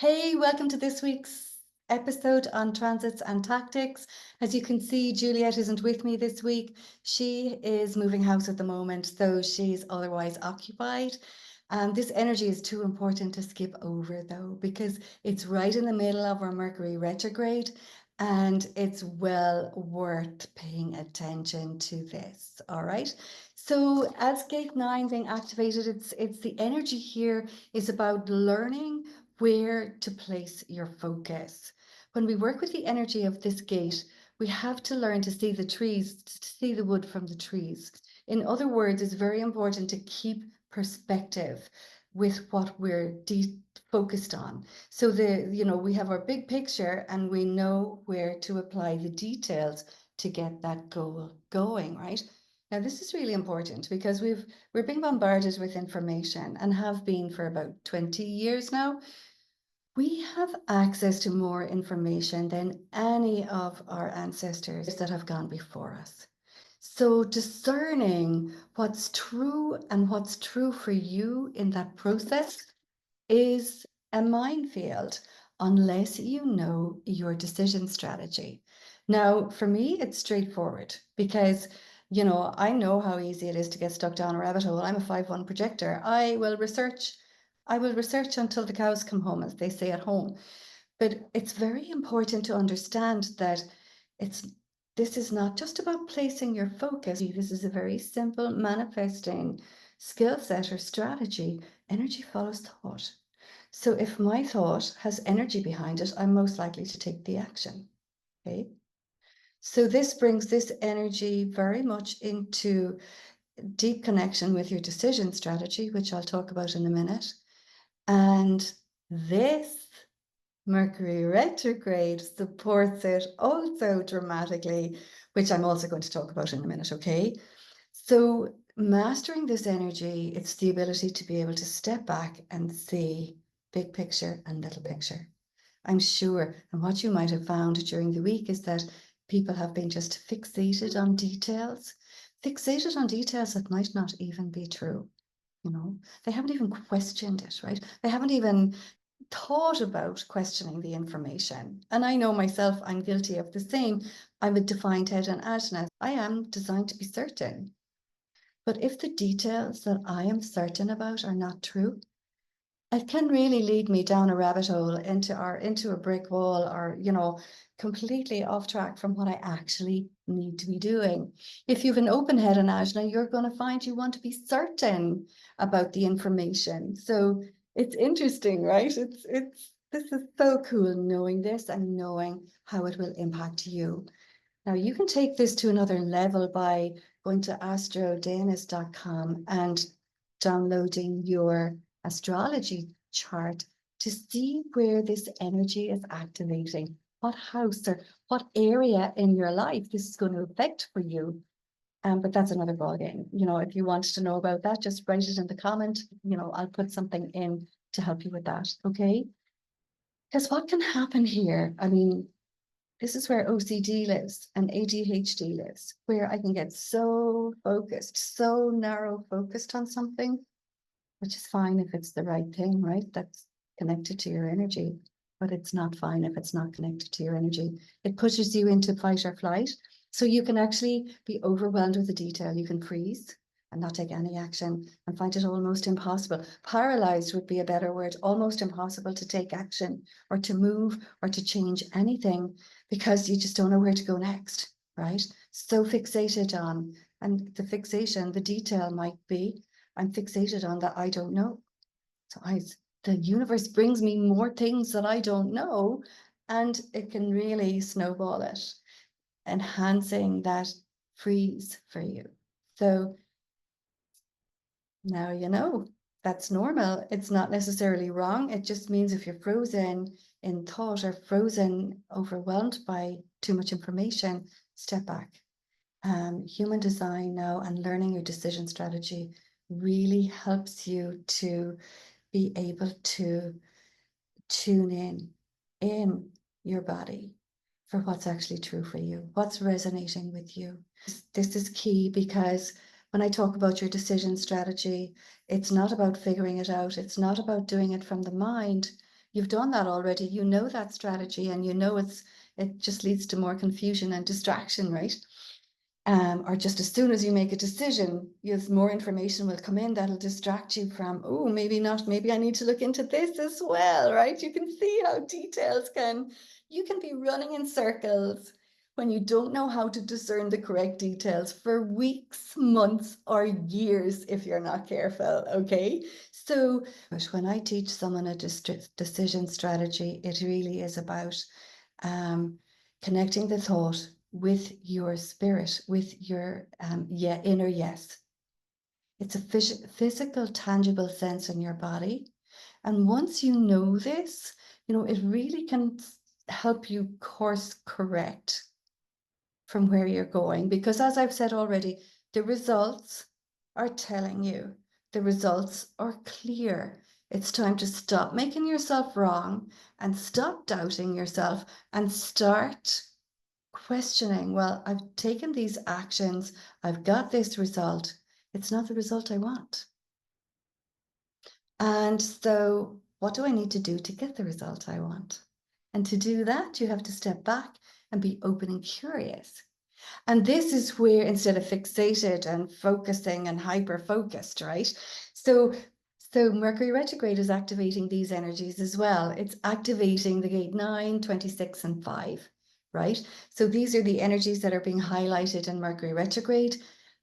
Hey, welcome to this week's episode on transits and tactics. As you can see, Juliet isn't with me this week. She is moving house at the moment, so she's otherwise occupied. This energy is too important to skip over, though, because it's right in the middle of our Mercury retrograde, and it's well worth paying attention to this. All right. So, as Gate 9 being activated, it's the energy here is about learning where to place your focus. When we work with the energy of this gate, we have to learn to see the trees, to see the wood from the trees. In other words, it's very important to keep perspective with what we're focused on. So we have our big picture and we know where to apply the details to get that goal going, right? Now, this is really important because we're being bombarded with information and have been for about 20 years now. We have access to more information than any of our ancestors that have gone before us. So discerning what's true and what's true for you in that process is a minefield unless you know your decision strategy. Now, for me, it's straightforward because I know how easy it is to get stuck down a rabbit hole. I'm a 5-1 projector. I will research until the cows come home, as they say at home. But it's very important to understand that it's this is not just about placing your focus. This is a very simple manifesting skill set or strategy. Energy follows thought. So if my thought has energy behind it, I'm most likely to take the action. Okay. So this brings this energy very much into deep connection with your decision strategy, which I'll talk about in a minute. And this Mercury retrograde supports it also dramatically, which I'm also going to talk about in a minute, okay? So mastering this energy, it's the ability to be able to step back and see big picture and little picture. I'm sure, and what you might have found during the week is that people have been just fixated on details that might not even be true. They haven't even questioned it, right? They haven't even thought about questioning the information. And I know myself, I'm guilty of the same. I'm a defined head and Ajna. I am designed to be certain. But if the details that I am certain about are not true, it can really lead me down a rabbit hole into a brick wall or, completely off track from what I actually need to be doing. If you have an open head and Ajna, you're going to find you want to be certain about the information. So it's interesting, right? This is so cool knowing this and knowing how it will impact you. Now you can take this to another level by going to astrodanis.com and downloading your astrology chart to see where this energy is activating, what house or what area in your life this is going to affect for you. But that's another ballgame. If you want to know about that, just write it in the comment. I'll put something in to help you with that. Okay. Because what can happen here? I mean, this is where OCD lives and ADHD lives, where I can get so focused, so narrow focused on something, which is fine if it's the right thing, right? That's connected to your energy, but it's not fine if it's not connected to your energy. It pushes you into fight or flight. So you can actually be overwhelmed with the detail. You can freeze and not take any action and find it almost impossible. Paralyzed would be a better word, almost impossible to take action or to move or to change anything because you just don't know where to go next, right? So fixated on, and the fixation, the detail might be, I'm fixated on that I don't know. So the universe brings me more things that I don't know, and it can really snowball it, enhancing that freeze for you. So now you know that's normal. It's not necessarily wrong. It just means if you're frozen in thought or frozen, overwhelmed by too much information, step back. Human design now and learning your decision strategy really helps you to be able to tune in your body for what's actually true for you, what's resonating with you. This is key because when I talk about your decision strategy, it's not about figuring it out. It's not about doing it from the mind. You've done that already. You know that strategy, and you know it just leads to more confusion and distraction, right? Or just as soon as you make a decision, yes, more information will come in that'll distract you from, oh, maybe not, maybe I need to look into this as well, right? You can see how you can be running in circles when you don't know how to discern the correct details for weeks, months, or years if you're not careful, okay? So, but when I teach someone a decision strategy, it really is about connecting the thought with your spirit, with your inner yes. It's a physical, tangible sense in your body. And once you know this, it really can help you course correct from where you're going. Because as I've said already, the results are telling you, the results are clear. It's time to stop making yourself wrong and stop doubting yourself and start questioning, well, I've taken these actions, I've got this result. It's not the result I want. And so, what do I need to do to get the result I want? And to do that, you have to step back and be open and curious. And this is where, instead of fixated and focusing and hyper focused, right? So Mercury retrograde is activating these energies as well. It's activating the gate 9, 26, and 5, right? So these are the energies that are being highlighted in Mercury retrograde.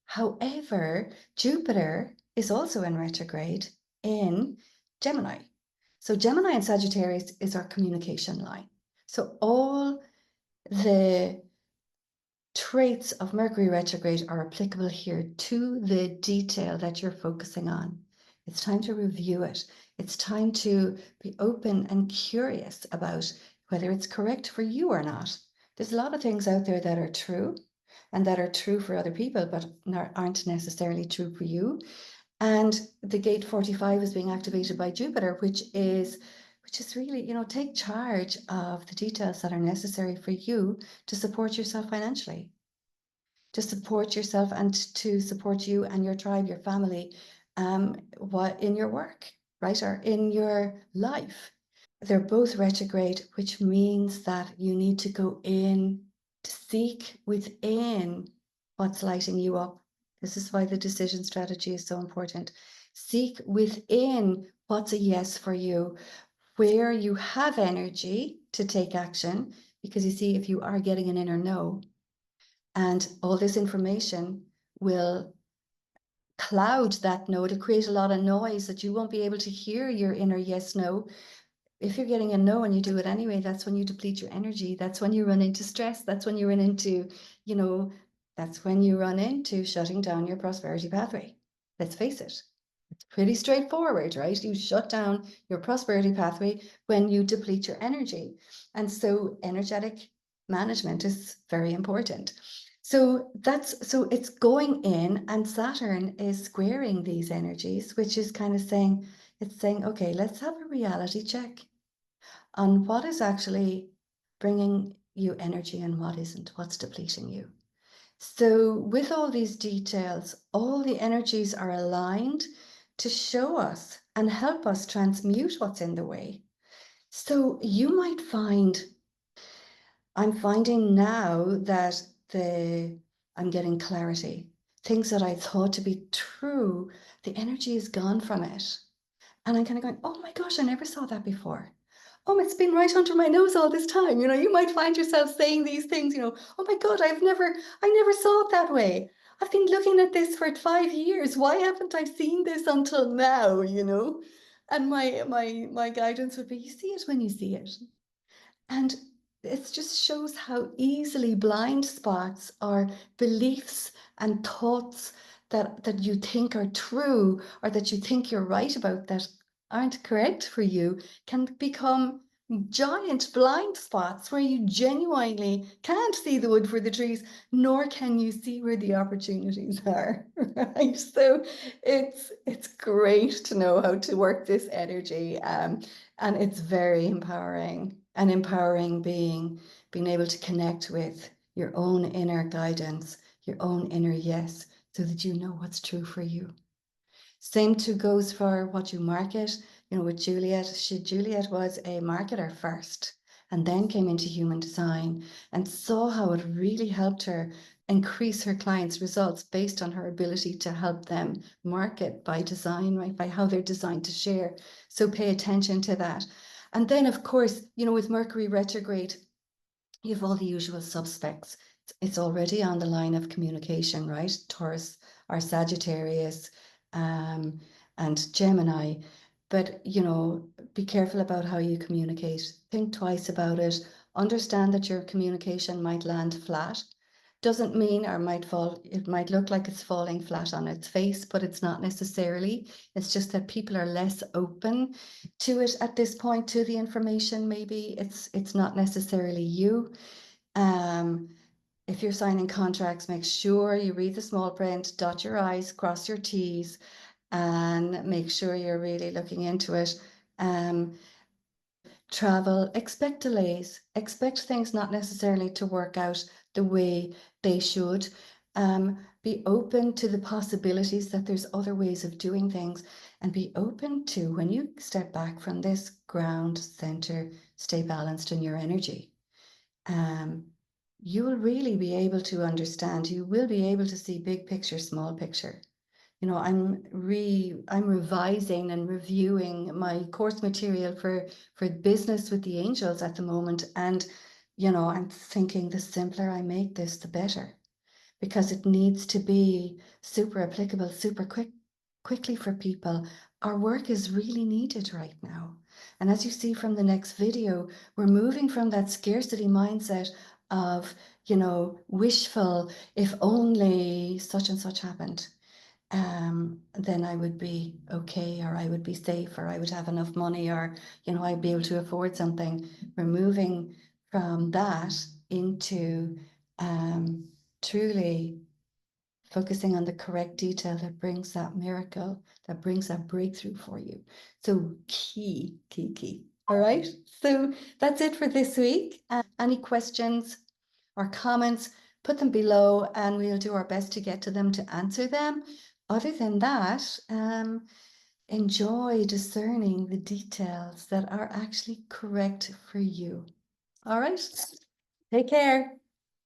However, Jupiter is also in retrograde in Gemini. So Gemini and Sagittarius is our communication line. So all the traits of Mercury retrograde are applicable here to the detail that you're focusing on. It's time to review it. It's time to be open and curious about whether it's correct for you or not. There's a lot of things out there that are true and that are true for other people, but aren't necessarily true for you. And the gate 45 is being activated by Jupiter, which is really, take charge of the details that are necessary for you to support yourself financially, to support yourself and to support you and your tribe, your family, what in your work, right? Or in your life. They're both retrograde, which means that you need to go in to seek within what's lighting you up. This is why the decision strategy is so important. Seek within what's a yes for you, where you have energy to take action. Because you see, if you are getting an inner no, and all this information will cloud that no, it'll create a lot of noise that you won't be able to hear your inner yes, no. If you're getting a no and you do it anyway, that's when you deplete your energy. That's when you run into stress. That's when you run into, that's when you run into shutting down your prosperity pathway. Let's face it. It's pretty straightforward, right? You shut down your prosperity pathway when you deplete your energy. And so energetic management is very important. So it's going in, and Saturn is squaring these energies, which is kind of saying, okay, let's have a reality check on what is actually bringing you energy and what isn't, what's depleting you. So with all these details, all the energies are aligned to show us and help us transmute what's in the way. So you might find, I'm finding now that I'm getting clarity. Things that I thought to be true, the energy is gone from it. And I'm kind of going, oh my gosh, I never saw that before. Oh, it's been right under my nose all this time. You might find yourself saying these things, oh my God, I never saw it that way. I've been looking at this for 5 years. Why haven't I seen this until now, And my guidance would be, you see it when you see it. And it just shows how easily blind spots or beliefs and thoughts that you think are true or that you think you're right about that aren't correct for you can become giant blind spots where you genuinely can't see the wood for the trees, nor can you see where the opportunities are, right? So it's great to know how to work this energy, and it's very empowering. An empowering being able to connect with your own inner guidance, your own inner yes, so that you know what's true for you. Same too goes for what you market. you know, with Juliet, Juliet was a marketer first and then came into human design and saw how it really helped her increase her clients' results based on her ability to help them market by design, right? By how they're designed to share. So pay attention to that. And then, of course, you know, with Mercury retrograde, you have all the usual suspects. It's already on the line of communication, right? Taurus or Sagittarius, and Gemini. But, you know, be careful about how you communicate. Think twice about it. Understand that your communication might land flat. Doesn't mean, or might fall, it might look like it's falling flat on its face, but it's not necessarily. It's just that people are less open to it at this point, to the information. Maybe it's not necessarily you. If you're signing contracts, make sure you read the small print, dot your I's, cross your T's, and make sure you're really looking into it. Travel, expect delays, expect things not necessarily to work out the way they should. Be open to the possibilities that there's other ways of doing things, and be open to, when you step back from this, ground, center, stay balanced in your energy. You will really be able to understand, you will be able to see big picture, small picture. You know, I'm revising and reviewing my course material for business with the angels at the moment. And, you know, I'm thinking the simpler I make this, the better, because it needs to be super applicable, super quickly for people. Our work is really needed right now. And as you see from the next video, we're moving from that scarcity mindset of, you know, wishful, if only such and such happened, then I would be okay, or I would be safe, or I would have enough money, or, you know, I'd be able to afford something. We're moving from that into truly focusing on the correct detail that brings that miracle, that brings that breakthrough for you. So key. All right. So that's it for this week. Any questions or comments, put them below and we'll do our best to get to them, to answer them. Other than that, enjoy discerning the details that are actually correct for you. All right. Take care.